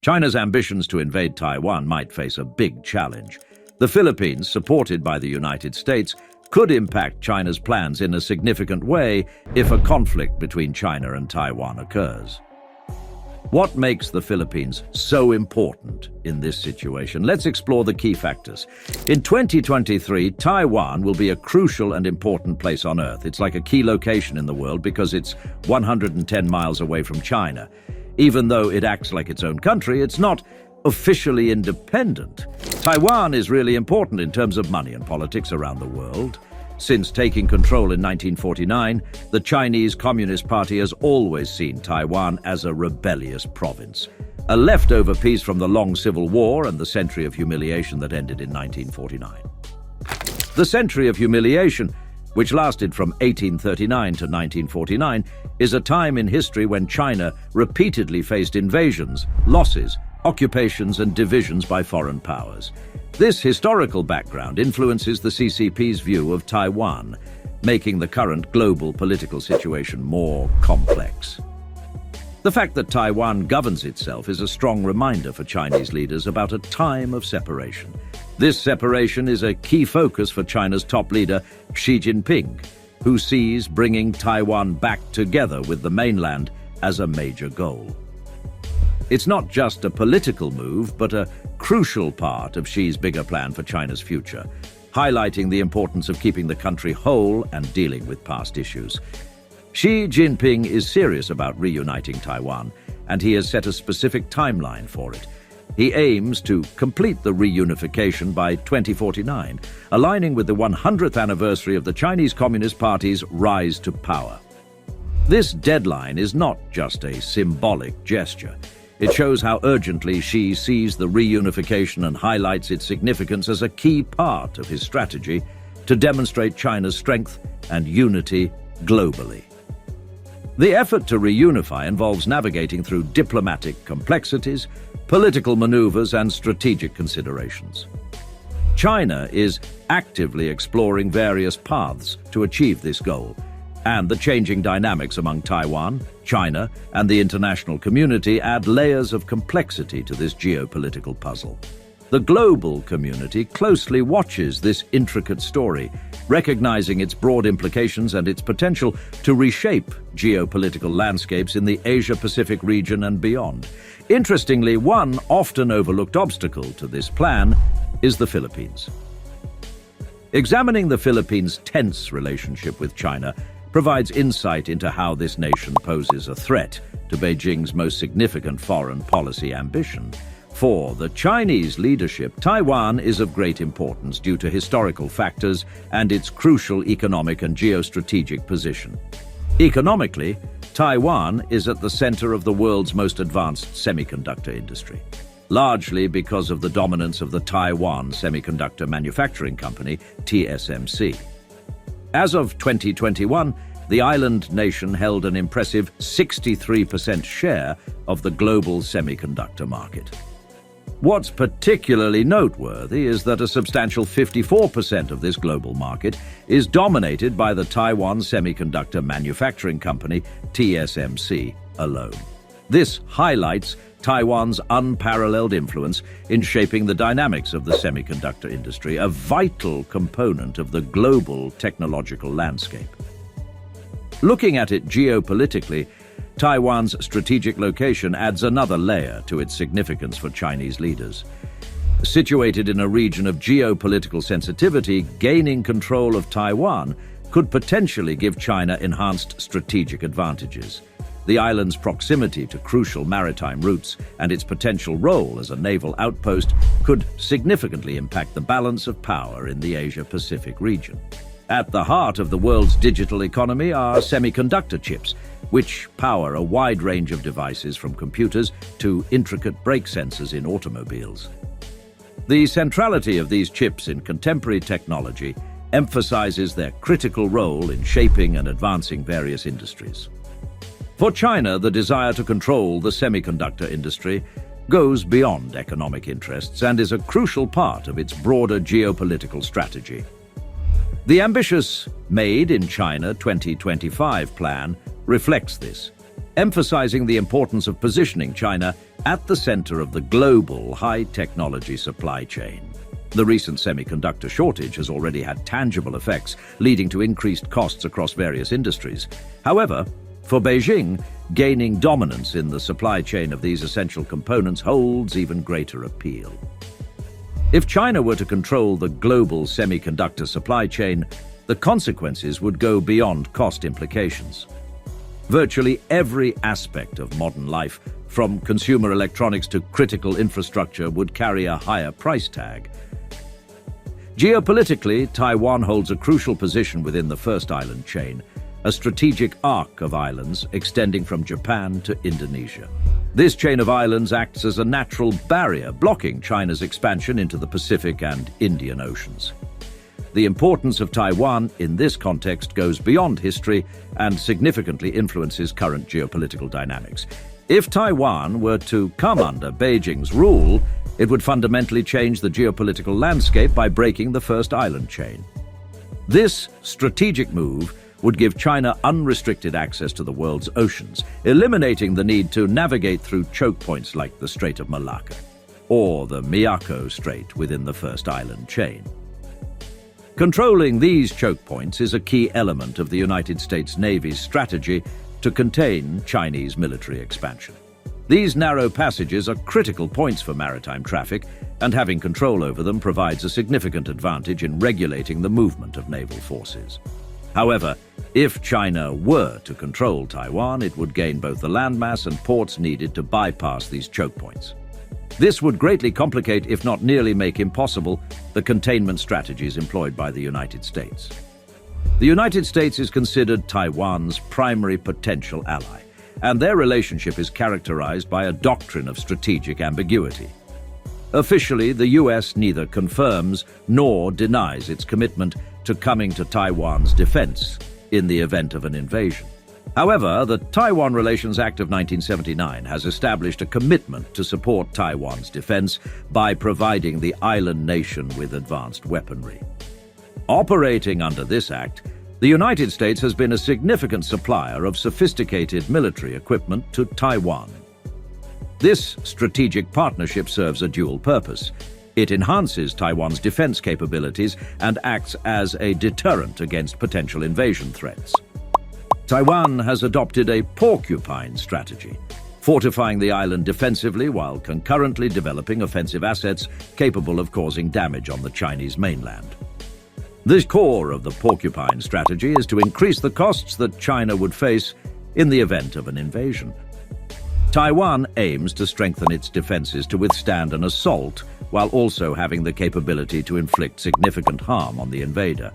China's ambitions to invade Taiwan might face a big challenge. The Philippines, supported by the United States, could impact China's plans in a significant way if a conflict between China and Taiwan occurs. What makes the Philippines so important in this situation? Let's explore the key factors. In 2023, Taiwan will be a crucial and important place on Earth. It's like a key location in the world because it's 110 miles away from China. Even though it acts like its own country, it's not officially independent. Taiwan is really important in terms of money and politics around the world. Since taking control in 1949, the Chinese Communist Party has always seen Taiwan as a rebellious province, a leftover piece from the long civil war and the century of humiliation that ended in 1949. The century of humiliation, which lasted from 1839 to 1949, is a time in history when China repeatedly faced invasions, losses, occupations and divisions by foreign powers. This historical background influences the CCP's view of Taiwan, making the current global political situation more complex. The fact that Taiwan governs itself is a strong reminder for Chinese leaders about a time of separation. This separation is a key focus for China's top leader, Xi Jinping, who sees bringing Taiwan back together with the mainland as a major goal. It's not just a political move, but a crucial part of Xi's bigger plan for China's future, highlighting the importance of keeping the country whole and dealing with past issues. Xi Jinping is serious about reuniting Taiwan, and he has set a specific timeline for it. He aims to complete the reunification by 2049, aligning with the 100th anniversary of the Chinese Communist Party's rise to power. This deadline is not just a symbolic gesture. It shows how urgently Xi sees the reunification and highlights its significance as a key part of his strategy to demonstrate China's strength and unity globally. The effort to reunify involves navigating through diplomatic complexities, political maneuvers, and strategic considerations. China is actively exploring various paths to achieve this goal, and the changing dynamics among Taiwan, China, and the international community add layers of complexity to this geopolitical puzzle. The global community closely watches this intricate story, recognizing its broad implications and its potential to reshape geopolitical landscapes in the Asia-Pacific region and beyond. Interestingly, one often overlooked obstacle to this plan is the Philippines. Examining the Philippines' tense relationship with China provides insight into how this nation poses a threat to Beijing's most significant foreign policy ambition. For the Chinese leadership, Taiwan is of great importance due to historical factors and its crucial economic and geostrategic position. Economically, Taiwan is at the center of the world's most advanced semiconductor industry, largely because of the dominance of the Taiwan Semiconductor Manufacturing Company, TSMC. As of 2021, the island nation held an impressive 63% share of the global semiconductor market. What's particularly noteworthy is that a substantial 54% of this global market is dominated by the Taiwan Semiconductor Manufacturing Company, TSMC, alone. This highlights Taiwan's unparalleled influence in shaping the dynamics of the semiconductor industry, a vital component of the global technological landscape. Looking at it geopolitically, Taiwan's strategic location adds another layer to its significance for Chinese leaders. Situated in a region of geopolitical sensitivity, gaining control of Taiwan could potentially give China enhanced strategic advantages. The island's proximity to crucial maritime routes and its potential role as a naval outpost could significantly impact the balance of power in the Asia-Pacific region. At the heart of the world's digital economy are semiconductor chips, which power a wide range of devices from computers to intricate brake sensors in automobiles. The centrality of these chips in contemporary technology emphasizes their critical role in shaping and advancing various industries. For China, the desire to control the semiconductor industry goes beyond economic interests and is a crucial part of its broader geopolitical strategy. The ambitious Made in China 2025 plan reflects this. emphasizing the importance of positioning China at the center of the global high-technology supply chain. The recent semiconductor shortage has already had tangible effects, leading to increased costs across various industries. However, for Beijing, gaining dominance in the supply chain of these essential components holds even greater appeal. If China were to control the global semiconductor supply chain, the consequences would go beyond cost implications. Virtually every aspect of modern life, from consumer electronics to critical infrastructure, would carry a higher price tag. Geopolitically, Taiwan holds a crucial position within the First Island chain, a strategic arc of islands extending from Japan to Indonesia. This chain of islands acts as a natural barrier, blocking China's expansion into the Pacific and Indian Oceans. The importance of Taiwan in this context goes beyond history and significantly influences current geopolitical dynamics. If Taiwan were to come under Beijing's rule, it would fundamentally change the geopolitical landscape by breaking the First Island chain. This strategic move would give China unrestricted access to the world's oceans, eliminating the need to navigate through choke points like the Strait of Malacca or the Miyako Strait within the First Island chain. Controlling these choke points is a key element of the United States Navy's strategy to contain Chinese military expansion. These narrow passages are critical points for maritime traffic, and having control over them provides a significant advantage in regulating the movement of naval forces. However, if China were to control Taiwan, it would gain both the landmass and ports needed to bypass these choke points. This would greatly complicate, if not nearly make impossible, the containment strategies employed by the United States. The United States is considered Taiwan's primary potential ally, and their relationship is characterized by a doctrine of strategic ambiguity. Officially, the U.S. neither confirms nor denies its commitment to coming to Taiwan's defense in the event of an invasion. However, the Taiwan Relations Act of 1979 has established a commitment to support Taiwan's defense by providing the island nation with advanced weaponry. Operating under this act, the United States has been a significant supplier of sophisticated military equipment to Taiwan. This strategic partnership serves a dual purpose. It enhances Taiwan's defense capabilities and acts as a deterrent against potential invasion threats. Taiwan has adopted a porcupine strategy, fortifying the island defensively while concurrently developing offensive assets capable of causing damage on the Chinese mainland. The core of the porcupine strategy is to increase the costs that China would face in the event of an invasion. Taiwan aims to strengthen its defenses to withstand an assault while also having the capability to inflict significant harm on the invader.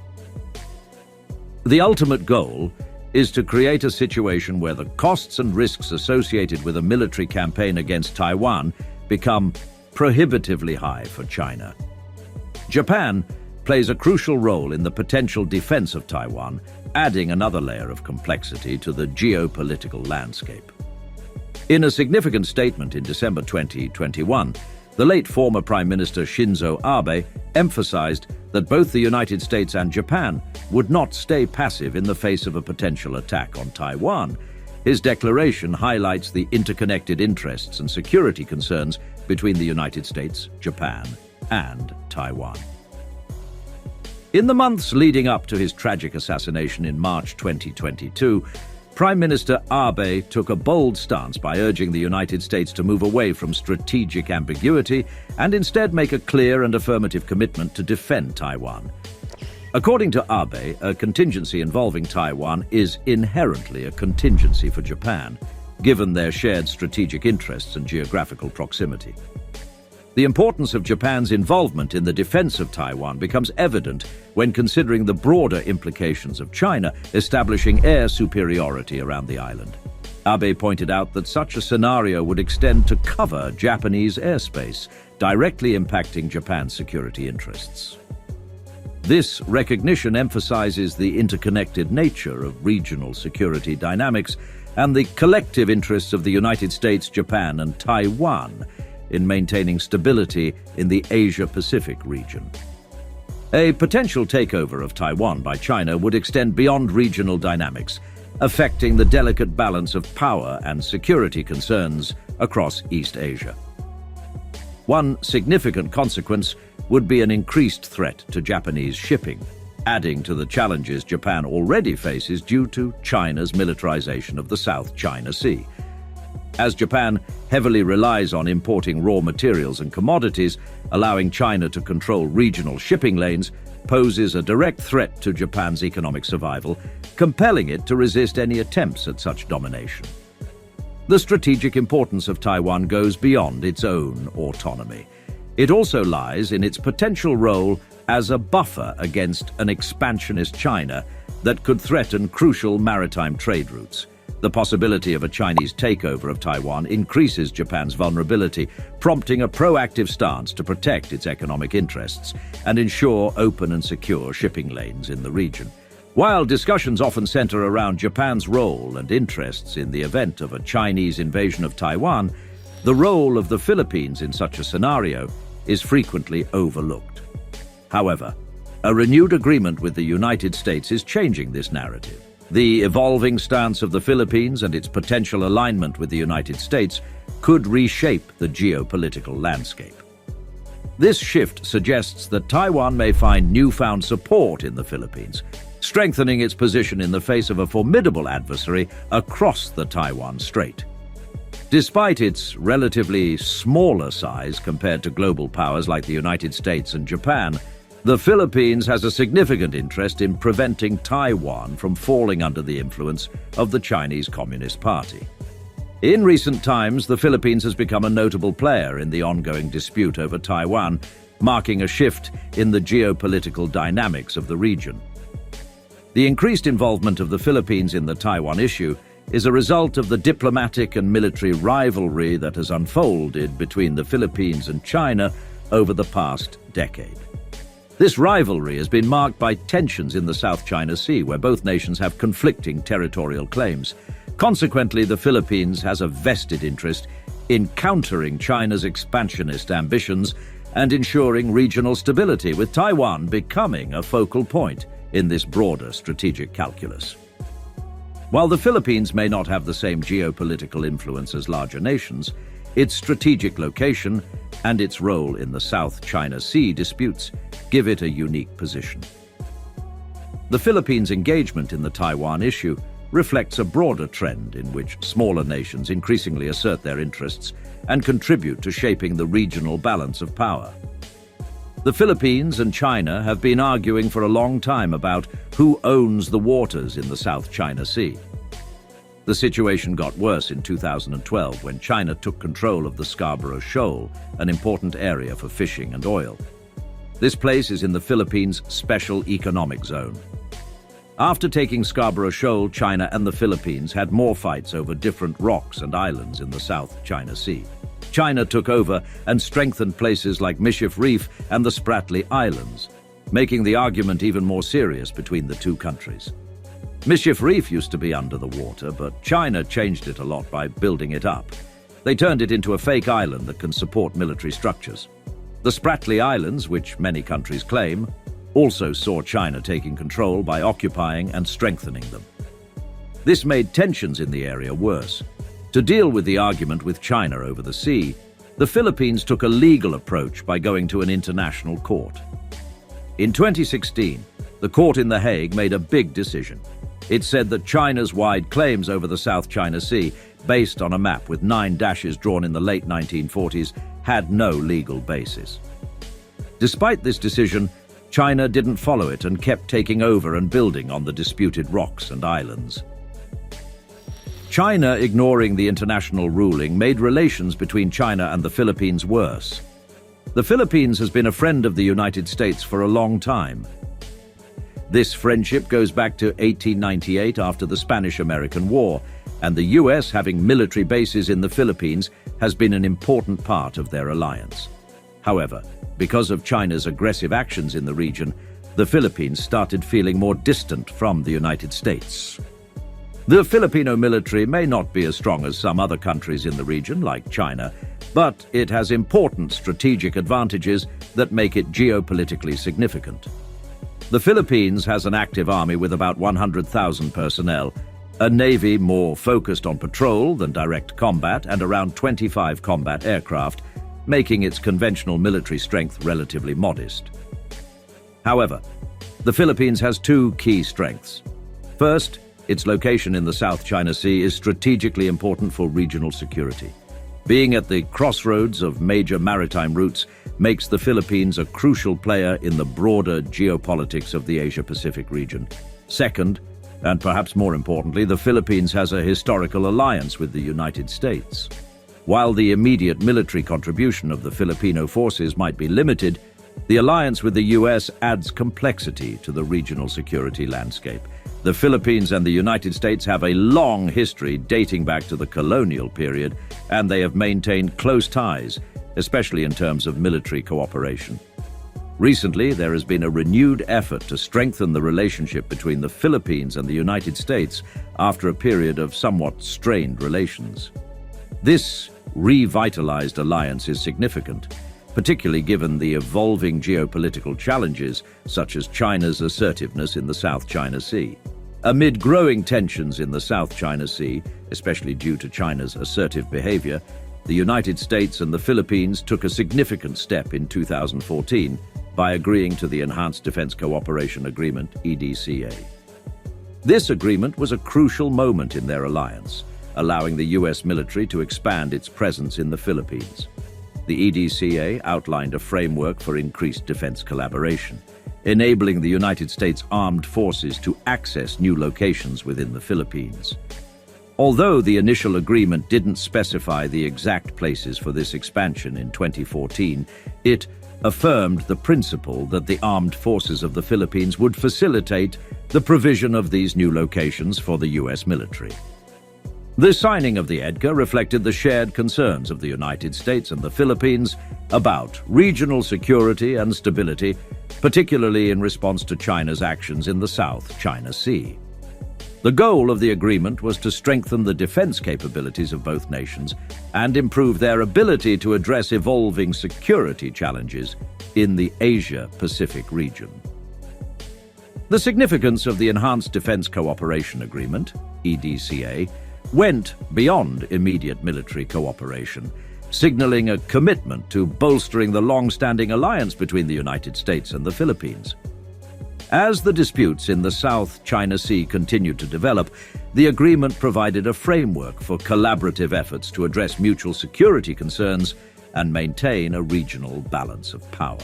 The ultimate goal is to create a situation where the costs and risks associated with a military campaign against Taiwan become prohibitively high for China. Japan plays a crucial role in the potential defense of Taiwan, adding another layer of complexity to the geopolitical landscape. In a significant statement in December 2021, the late former Prime Minister Shinzo Abe emphasized that both the United States and Japan would not stay passive in the face of a potential attack on Taiwan. His declaration highlights the interconnected interests and security concerns between the United States, Japan, and Taiwan. In the months leading up to his tragic assassination in March 2022, Prime Minister Abe took a bold stance by urging the United States to move away from strategic ambiguity and instead make a clear and affirmative commitment to defend Taiwan. According to Abe, a contingency involving Taiwan is inherently a contingency for Japan, given their shared strategic interests and geographical proximity. The importance of Japan's involvement in the defense of Taiwan becomes evident when considering the broader implications of China establishing air superiority around the island. Abe pointed out that such a scenario would extend to cover Japanese airspace, directly impacting Japan's security interests. This recognition emphasizes the interconnected nature of regional security dynamics and the collective interests of the United States, Japan, and Taiwan in maintaining stability in the Asia-Pacific region. A potential takeover of Taiwan by China would extend beyond regional dynamics. affecting the delicate balance of power and security concerns across East Asia. One significant consequence would be an increased threat to Japanese shipping, adding to the challenges Japan already faces due to China's militarization of the South China Sea. As Japan heavily relies on importing raw materials and commodities, allowing China to control regional shipping lanes poses a direct threat to Japan's economic survival, compelling it to resist any attempts at such domination. The strategic importance of Taiwan goes beyond its own autonomy. It also lies in its potential role as a buffer against an expansionist China that could threaten crucial maritime trade routes. The possibility of a Chinese takeover of Taiwan increases Japan's vulnerability, prompting a proactive stance to protect its economic interests and ensure open and secure shipping lanes in the region. While discussions often center around Japan's role and interests in the event of a Chinese invasion of Taiwan, the role of the Philippines in such a scenario is frequently overlooked. However, a renewed agreement with the United States is changing this narrative. The evolving stance of the Philippines and its potential alignment with the United States could reshape the geopolitical landscape. This shift suggests that Taiwan may find newfound support in the Philippines, strengthening its position in the face of a formidable adversary across the Taiwan Strait. Despite its relatively smaller size compared to global powers like the United States and Japan, the Philippines has a significant interest in preventing Taiwan from falling under the influence of the Chinese Communist Party. In recent times, the Philippines has become a notable player in the ongoing dispute over Taiwan, marking a shift in the geopolitical dynamics of the region. The increased involvement of the Philippines in the Taiwan issue is a result of the diplomatic and military rivalry that has unfolded between the Philippines and China over the past decade. This rivalry has been marked by tensions in the South China Sea, where both nations have conflicting territorial claims. Consequently, the Philippines has a vested interest in countering China's expansionist ambitions and ensuring regional stability, with Taiwan becoming a focal point in this broader strategic calculus. While the Philippines may not have the same geopolitical influence as larger nations, its strategic location and its role in the South China Sea disputes give it a unique position. The Philippines' engagement in the Taiwan issue reflects a broader trend in which smaller nations increasingly assert their interests and contribute to shaping the regional balance of power. The Philippines and China have been arguing for a long time about who owns the waters in the South China Sea. The situation got worse in 2012 when China took control of the Scarborough Shoal, an important area for fishing and oil. This place is in the Philippines' special economic zone. After taking Scarborough Shoal, China and the Philippines had more fights over different rocks and islands in the South China Sea. China took over and strengthened places like Mischief Reef and the Spratly Islands, making the argument even more serious between the two countries. Mischief Reef used to be under the water, but China changed it a lot by building it up. They turned it into a fake island that can support military structures. The Spratly Islands, which many countries claim, also saw China taking control by occupying and strengthening them. This made tensions in the area worse. To deal with the argument with China over the sea, the Philippines took a legal approach by going to an international court. In 2016, the court in The Hague made a big decision. It said that China's wide claims over the South China Sea, based on a map with 9 dashes drawn in the late 1940s, had no legal basis. Despite this decision, China didn't follow it and kept taking over and building on the disputed rocks and islands. China ignoring the international ruling made relations between China and the Philippines worse. The Philippines has been a friend of the United States for a long time. This friendship goes back to 1898 after the Spanish-American War, and the US, having military bases in the Philippines, has been an important part of their alliance. However, because of China's aggressive actions in the region, the Philippines started feeling more distant from the United States. The Filipino military may not be as strong as some other countries in the region, like China, but it has important strategic advantages that make it geopolitically significant. The Philippines has an active army with about 100,000 personnel, a navy more focused on patrol than direct combat, and around 25 combat aircraft, making its conventional military strength relatively modest. However, the Philippines has two key strengths. First, its location in the South China Sea is strategically important for regional security. Being at the crossroads of major maritime routes makes the Philippines a crucial player in the broader geopolitics of the Asia-Pacific region. Second, and perhaps more importantly, the Philippines has a historical alliance with the United States. While the immediate military contribution of the Filipino forces might be limited, the alliance with the US adds complexity to the regional security landscape. The Philippines and the United States have a long history dating back to the colonial period, and they have maintained close ties, especially in terms of military cooperation. Recently, there has been a renewed effort to strengthen the relationship between the Philippines and the United States after a period of somewhat strained relations. This revitalized alliance is significant, particularly given the evolving geopolitical challenges such as China's assertiveness in the South China Sea. Amid growing tensions in the South China Sea, especially due to China's assertive behavior, the United States and the Philippines took a significant step in 2014 by agreeing to the Enhanced Defense Cooperation Agreement, EDCA. This agreement was a crucial moment in their alliance, allowing the US military to expand its presence in the Philippines. The EDCA outlined a framework for increased defense collaboration, enabling the United States Armed Forces to access new locations within the Philippines. Although the initial agreement didn't specify the exact places for this expansion in 2014, it affirmed the principle that the armed forces of the Philippines would facilitate the provision of these new locations for the US military. The signing of the EDCA reflected the shared concerns of the United States and the Philippines about regional security and stability, particularly in response to China's actions in the South China Sea. The goal of the agreement was to strengthen the defense capabilities of both nations and improve their ability to address evolving security challenges in the Asia-Pacific region. The significance of the Enhanced Defense Cooperation Agreement, EDCA, went beyond immediate military cooperation, signaling a commitment to bolstering the long-standing alliance between the United States and the Philippines. As the disputes in the South China Sea continued to develop, the agreement provided a framework for collaborative efforts to address mutual security concerns and maintain a regional balance of power.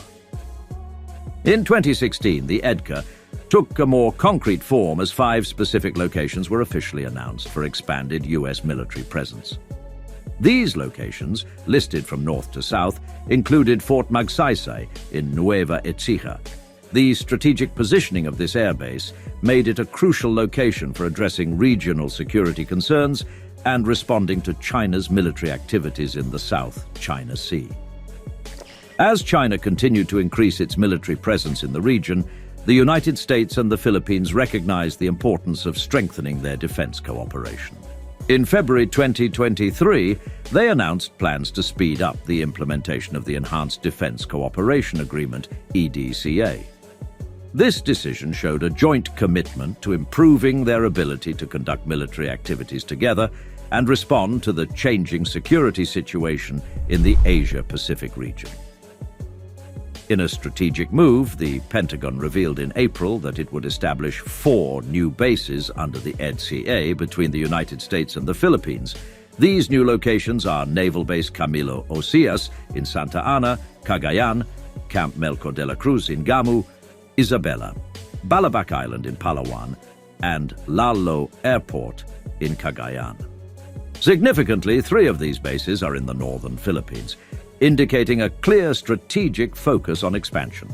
In 2016, the EDCA took a more concrete form as 5 specific locations were officially announced for expanded US military presence. These locations, listed from north to south, included Fort Magsaysay in Nueva Ecija. The strategic positioning of this airbase made it a crucial location for addressing regional security concerns and responding to China's military activities in the South China Sea. As China continued to increase its military presence in the region, the United States and the Philippines recognized the importance of strengthening their defense cooperation. In February 2023, they announced plans to speed up the implementation of the Enhanced Defense Cooperation Agreement, EDCA. This decision showed a joint commitment to improving their ability to conduct military activities together and respond to the changing security situation in the Asia-Pacific region. In a strategic move, the Pentagon revealed in April that it would establish 4 new bases under the EDCA between the United States and the Philippines. These new locations are Naval Base Camilo Ocias in Santa Ana, Cagayan, Camp Melco de la Cruz in Gamu, Isabela, Balabac Island in Palawan, and Lalo Airport in Cagayan. Significantly, 3 of these bases are in the northern Philippines, indicating a clear strategic focus on expansion.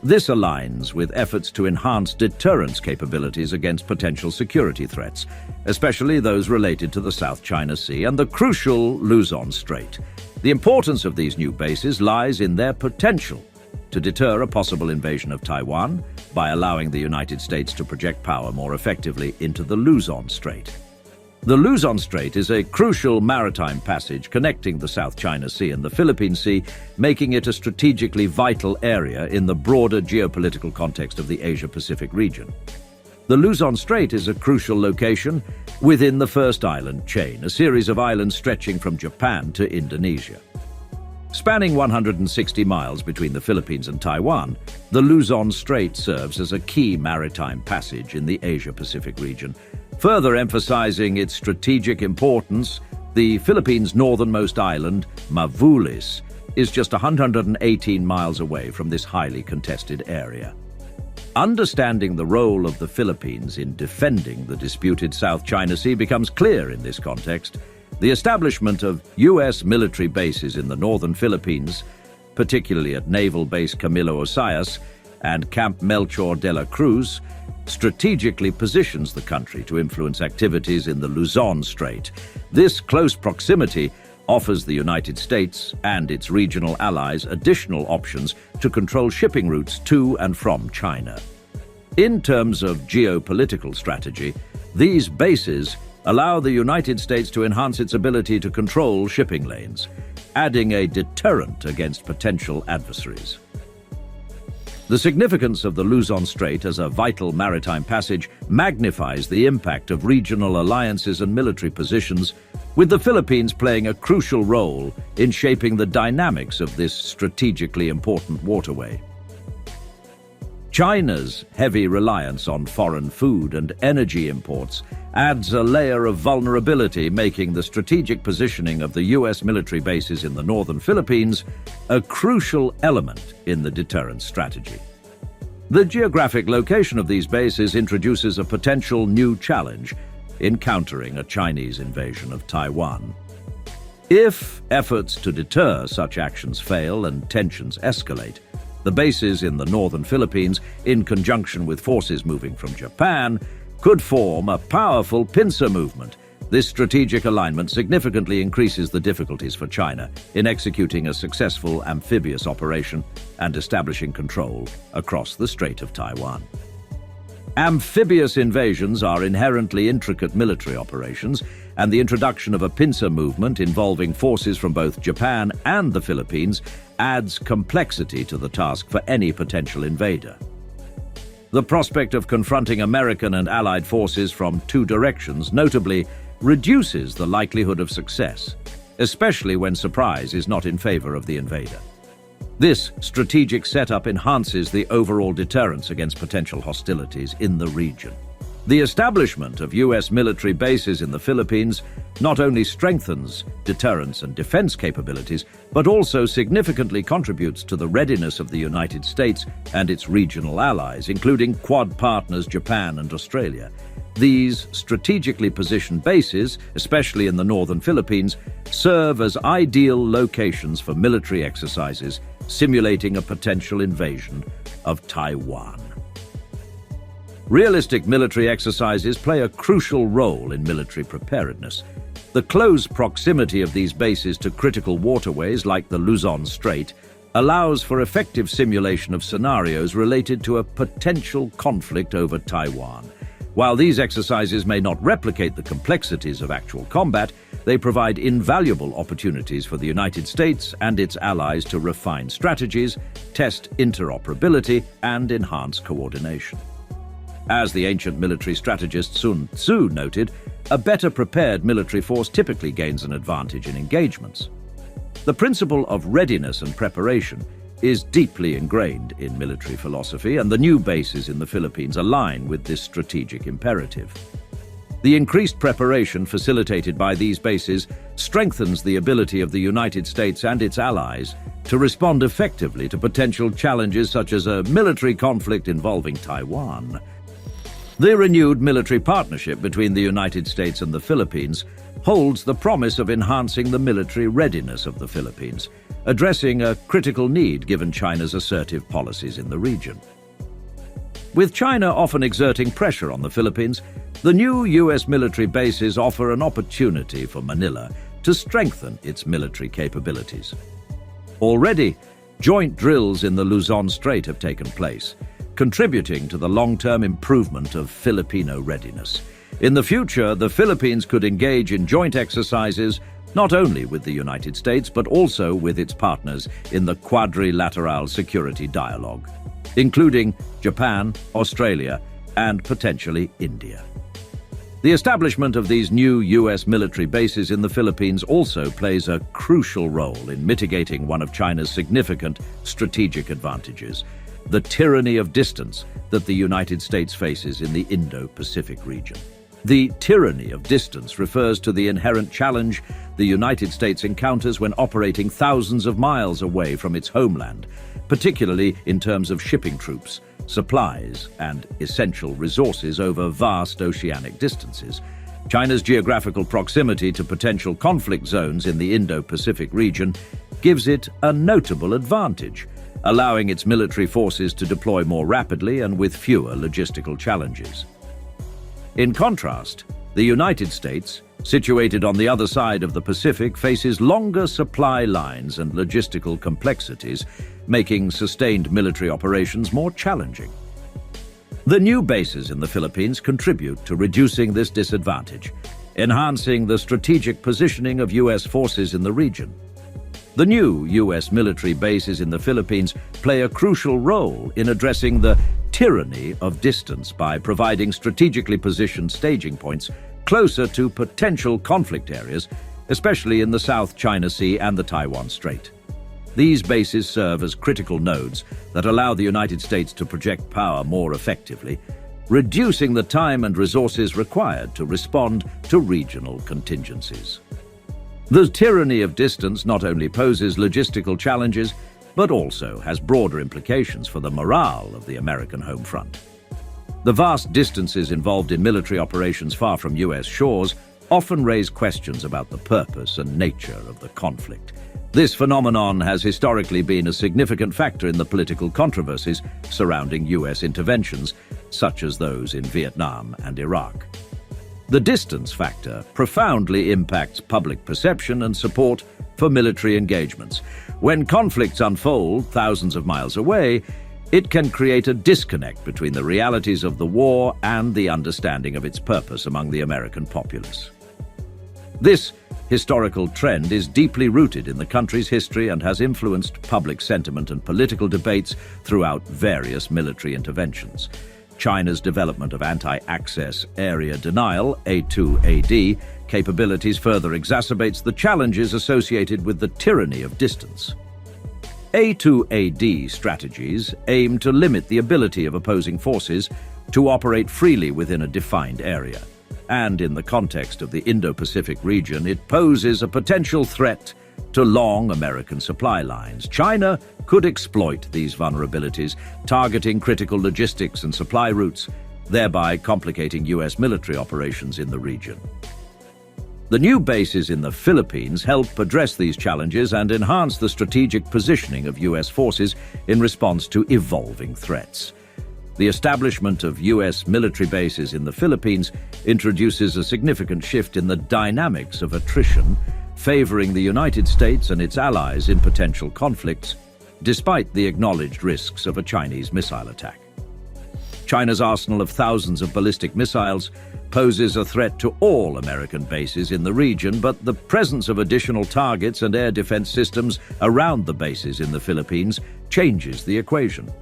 This aligns with efforts to enhance deterrence capabilities against potential security threats, especially those related to the South China Sea and the crucial Luzon Strait. The importance of these new bases lies in their potential to deter a possible invasion of Taiwan by allowing the United States to project power more effectively into the Luzon Strait. The Luzon Strait is a crucial maritime passage connecting the South China Sea and the Philippine Sea, making it a strategically vital area in the broader geopolitical context of the Asia-Pacific region. The Luzon Strait is a crucial location within the first island chain, a series of islands stretching from Japan to Indonesia. Spanning 160 miles between the Philippines and Taiwan, the Luzon Strait serves as a key maritime passage in the Asia-Pacific region. Further emphasizing its strategic importance, the Philippines' northernmost island, Mavulis, is just 118 miles away from this highly contested area. Understanding the role of the Philippines in defending the disputed South China Sea becomes clear in this context. The establishment of U.S. military bases in the northern Philippines, particularly at Naval Base Camilo Osayas and Camp Melchor de la Cruz, strategically positions the country to influence activities in the Luzon Strait. This close proximity offers the United States and its regional allies additional options to control shipping routes to and from China. In terms of geopolitical strategy, these bases allow the United States to enhance its ability to control shipping lanes, adding a deterrent against potential adversaries. The significance of the Luzon Strait as a vital maritime passage magnifies the impact of regional alliances and military positions, with the Philippines playing a crucial role in shaping the dynamics of this strategically important waterway. China's heavy reliance on foreign food and energy imports adds a layer of vulnerability, making the strategic positioning of the U.S. military bases in the northern Philippines a crucial element in the deterrence strategy. The geographic location of these bases introduces a potential new challenge in countering a Chinese invasion of Taiwan. If efforts to deter such actions fail and tensions escalate, the bases in the northern Philippines, in conjunction with forces moving from Japan, could form a powerful pincer movement. This strategic alignment significantly increases the difficulties for China in executing a successful amphibious operation and establishing control across the Strait of Taiwan. Amphibious invasions are inherently intricate military operations, and the introduction of a pincer movement involving forces from both Japan and the Philippines adds complexity to the task for any potential invader. The prospect of confronting American and Allied forces from two directions notably reduces the likelihood of success, especially when surprise is not in favor of the invader. This strategic setup enhances the overall deterrence against potential hostilities in the region. The establishment of U.S. military bases in the Philippines not only strengthens deterrence and defense capabilities, but also significantly contributes to the readiness of the United States and its regional allies, including Quad partners Japan and Australia. These strategically positioned bases, especially in the northern Philippines, serve as ideal locations for military exercises, simulating a potential invasion of Taiwan. Realistic military exercises play a crucial role in military preparedness. The close proximity of these bases to critical waterways like the Luzon Strait allows for effective simulation of scenarios related to a potential conflict over Taiwan. While these exercises may not replicate the complexities of actual combat, they provide invaluable opportunities for the United States and its allies to refine strategies, test interoperability, and enhance coordination. As the ancient military strategist Sun Tzu noted, a better prepared military force typically gains an advantage in engagements. The principle of readiness and preparation is deeply ingrained in military philosophy, and the new bases in the Philippines align with this strategic imperative. The increased preparation facilitated by these bases strengthens the ability of the United States and its allies to respond effectively to potential challenges such as a military conflict involving Taiwan. The renewed military partnership between the United States and the Philippines holds the promise of enhancing the military readiness of the Philippines, addressing a critical need given China's assertive policies in the region. With China often exerting pressure on the Philippines, the new U.S. military bases offer an opportunity for Manila to strengthen its military capabilities. Already, joint drills in the Luzon Strait have taken place, contributing to the long-term improvement of Filipino readiness. In the future, the Philippines could engage in joint exercises not only with the United States, but also with its partners in the Quadrilateral Security Dialogue, including Japan, Australia, and potentially India. The establishment of these new U.S. military bases in the Philippines also plays a crucial role in mitigating one of China's significant strategic advantages, the tyranny of distance that the United States faces in the Indo-Pacific region. The tyranny of distance refers to the inherent challenge the United States encounters when operating thousands of miles away from its homeland, particularly in terms of shipping troops, supplies, and essential resources over vast oceanic distances. China's geographical proximity to potential conflict zones in the Indo-Pacific region gives it a notable advantage, allowing its military forces to deploy more rapidly and with fewer logistical challenges. In contrast, the United States, situated on the other side of the Pacific, faces longer supply lines and logistical complexities, making sustained military operations more challenging. The new bases in the Philippines contribute to reducing this disadvantage, enhancing the strategic positioning of U.S. forces in the region. The new U.S. military bases in the Philippines play a crucial role in addressing the tyranny of distance by providing strategically positioned staging points closer to potential conflict areas, especially in the South China Sea and the Taiwan Strait. These bases serve as critical nodes that allow the United States to project power more effectively, reducing the time and resources required to respond to regional contingencies. The tyranny of distance not only poses logistical challenges, but also has broader implications for the morale of the American home front. The vast distances involved in military operations far from U.S. shores often raise questions about the purpose and nature of the conflict. This phenomenon has historically been a significant factor in the political controversies surrounding U.S. interventions, such as those in Vietnam and Iraq. The distance factor profoundly impacts public perception and support for military engagements. When conflicts unfold thousands of miles away, it can create a disconnect between the realities of the war and the understanding of its purpose among the American populace. This historical trend is deeply rooted in the country's history and has influenced public sentiment and political debates throughout various military interventions. China's development of anti-access area denial, A2AD, capabilities further exacerbates the challenges associated with the tyranny of distance. A2AD strategies aim to limit the ability of opposing forces to operate freely within a defined area. And in the context of the Indo-Pacific region, it poses a potential threat to long American supply lines. China could exploit these vulnerabilities, targeting critical logistics and supply routes, thereby complicating U.S. military operations in the region. The new bases in the Philippines help address these challenges and enhance the strategic positioning of U.S. forces in response to evolving threats. The establishment of U.S. military bases in the Philippines introduces a significant shift in the dynamics of attrition, favoring the United States and its allies in potential conflicts, despite the acknowledged risks of a Chinese missile attack. China's arsenal of thousands of ballistic missiles poses a threat to all American bases in the region, but the presence of additional targets and air defense systems around the bases in the Philippines changes the equation.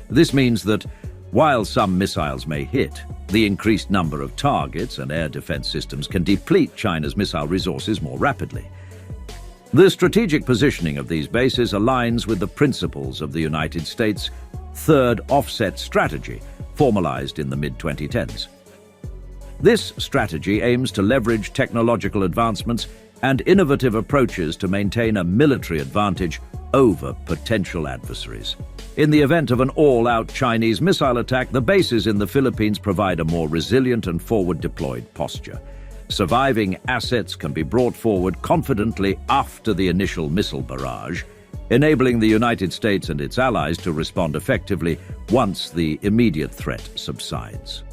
This means that while some missiles may hit, the increased number of targets and air defense systems can deplete China's missile resources more rapidly. The strategic positioning of these bases aligns with the principles of the United States' third offset strategy, formalized in the mid-2010s. This strategy aims to leverage technological advancements and innovative approaches to maintain a military advantage over potential adversaries. In the event of an all-out Chinese missile attack, the bases in the Philippines provide a more resilient and forward-deployed posture. Surviving assets can be brought forward confidently after the initial missile barrage, enabling the United States and its allies to respond effectively once the immediate threat subsides.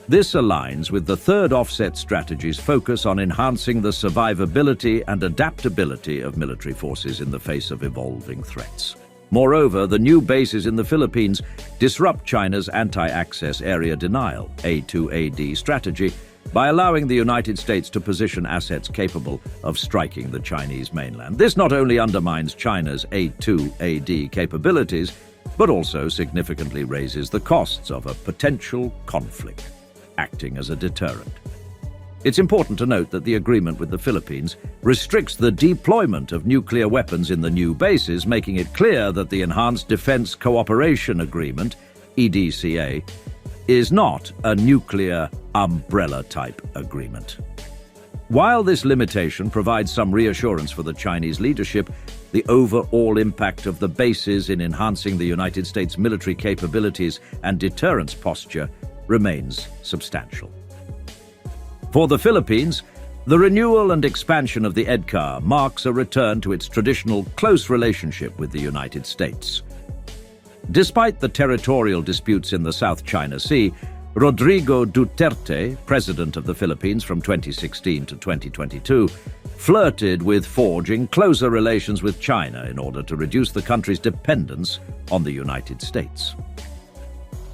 This aligns with the third offset strategy's focus on enhancing the survivability and adaptability of military forces in the face of evolving threats. Moreover, the new bases in the Philippines disrupt China's anti-access area denial, A2AD strategy, by allowing the United States to position assets capable of striking the Chinese mainland. This not only undermines China's A2AD capabilities, but also significantly raises the costs of a potential conflict, acting as a deterrent. It's important to note that the agreement with the Philippines restricts the deployment of nuclear weapons in the new bases, making it clear that the Enhanced Defense Cooperation Agreement, EDCA, is not a nuclear umbrella-type agreement. While this limitation provides some reassurance for the Chinese leadership, the overall impact of the bases in enhancing the United States military capabilities and deterrence posture remains substantial. For the Philippines, the renewal and expansion of the EDCA marks a return to its traditional close relationship with the United States. Despite the territorial disputes in the South China Sea, Rodrigo Duterte, president of the Philippines from 2016 to 2022, flirted with forging closer relations with China in order to reduce the country's dependence on the United States.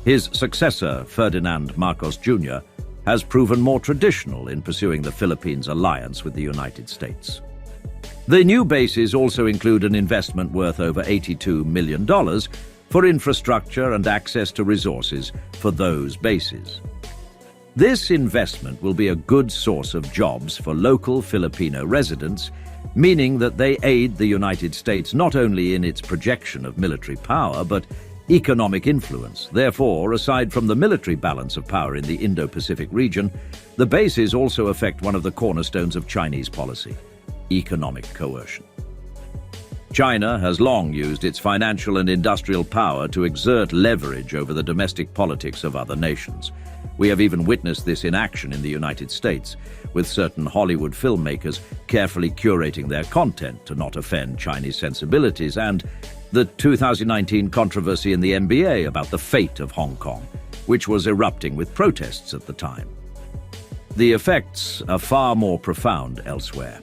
His successor, Ferdinand Marcos Jr., has proven more traditional in pursuing the Philippines' alliance with the United States. The new bases also include an investment worth over $82 million for infrastructure and access to resources for those bases. This investment will be a good source of jobs for local Filipino residents, meaning that they aid the United States not only in its projection of military power, but economic influence. Therefore, aside from the military balance of power in the Indo-Pacific region, the bases also affect one of the cornerstones of Chinese policy: economic coercion. China has long used its financial and industrial power to exert leverage over the domestic politics of other nations. We have even witnessed this in action in the United States, with certain Hollywood filmmakers carefully curating their content to not offend Chinese sensibilities, and the 2019 controversy in the NBA about the fate of Hong Kong, which was erupting with protests at the time. The effects are far more profound elsewhere.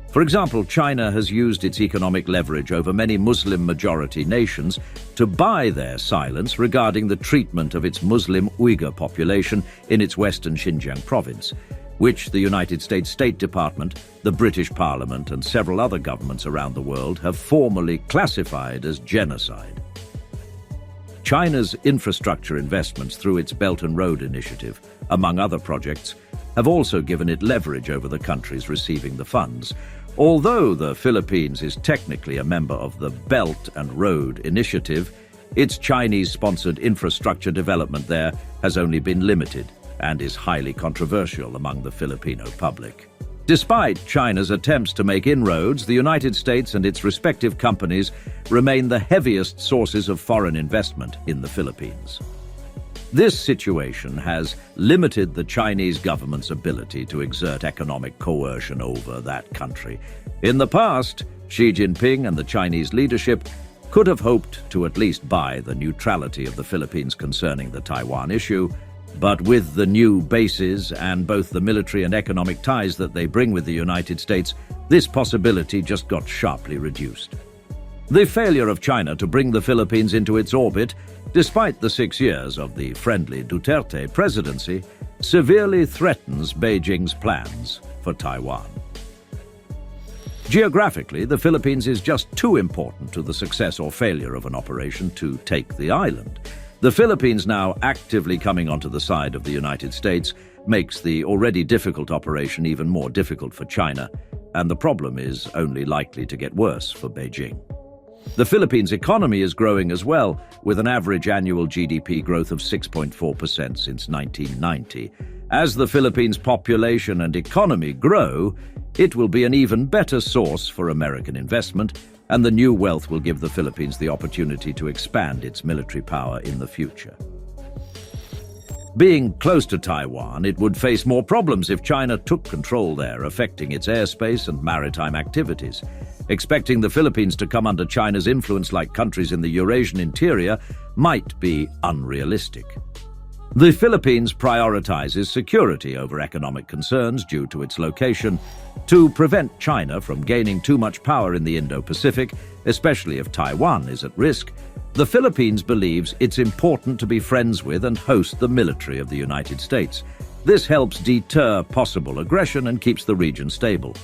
For example, China has used its economic leverage over many Muslim-majority nations to buy their silence regarding the treatment of its Muslim Uyghur population in its western Xinjiang province, which the United States State Department, the British Parliament, and several other governments around the world have formally classified as genocide. China's infrastructure investments through its Belt and Road Initiative, among other projects, have also given it leverage over the countries receiving the funds. Although the Philippines is technically a member of the Belt and Road Initiative, its Chinese-sponsored infrastructure development there has only been limited and is highly controversial among the Filipino public. Despite China's attempts to make inroads, the United States and its respective companies remain the heaviest sources of foreign investment in the Philippines. This situation has limited the Chinese government's ability to exert economic coercion over that country. In the past, Xi Jinping and the Chinese leadership could have hoped to at least buy the neutrality of the Philippines concerning the Taiwan issue, but with the new bases and both the military and economic ties that they bring with the United States, this possibility just got sharply reduced. The failure of China to bring the Philippines into its orbit, despite the 6 years of the friendly Duterte presidency, severely threatens Beijing's plans for Taiwan. Geographically, the Philippines is just too important to the success or failure of an operation to take the island. The Philippines now actively coming onto the side of the United States makes the already difficult operation even more difficult for China, and the problem is only likely to get worse for Beijing. The Philippines' economy is growing as well, with an average annual GDP growth of 6.4% since 1990. As the Philippines' population and economy grow, it will be an even better source for American investment, and the new wealth will give the Philippines the opportunity to expand its military power in the future. Being close to Taiwan, it would face more problems if China took control there, affecting its airspace and maritime activities. Expecting the Philippines to come under China's influence like countries in the Eurasian interior might be unrealistic. The Philippines prioritizes security over economic concerns due to its location to prevent China from gaining too much power in the Indo-Pacific, especially if Taiwan is at risk. The Philippines believes it's important to be friends with and host the military of the United States. This helps deter possible aggression and keeps the region stable.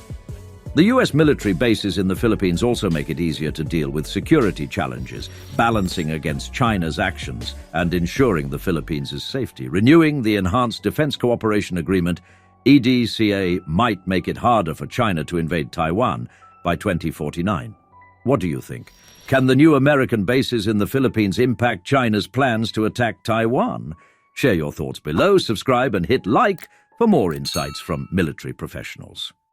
The US military bases in the Philippines also make it easier to deal with security challenges, balancing against China's actions and ensuring the Philippines' safety. Renewing the Enhanced Defense Cooperation Agreement, EDCA might make it harder for China to invade Taiwan by 2049. What do you think? Can the new American bases in the Philippines impact China's plans to attack Taiwan? Share your thoughts below, subscribe and hit like for more insights from military professionals.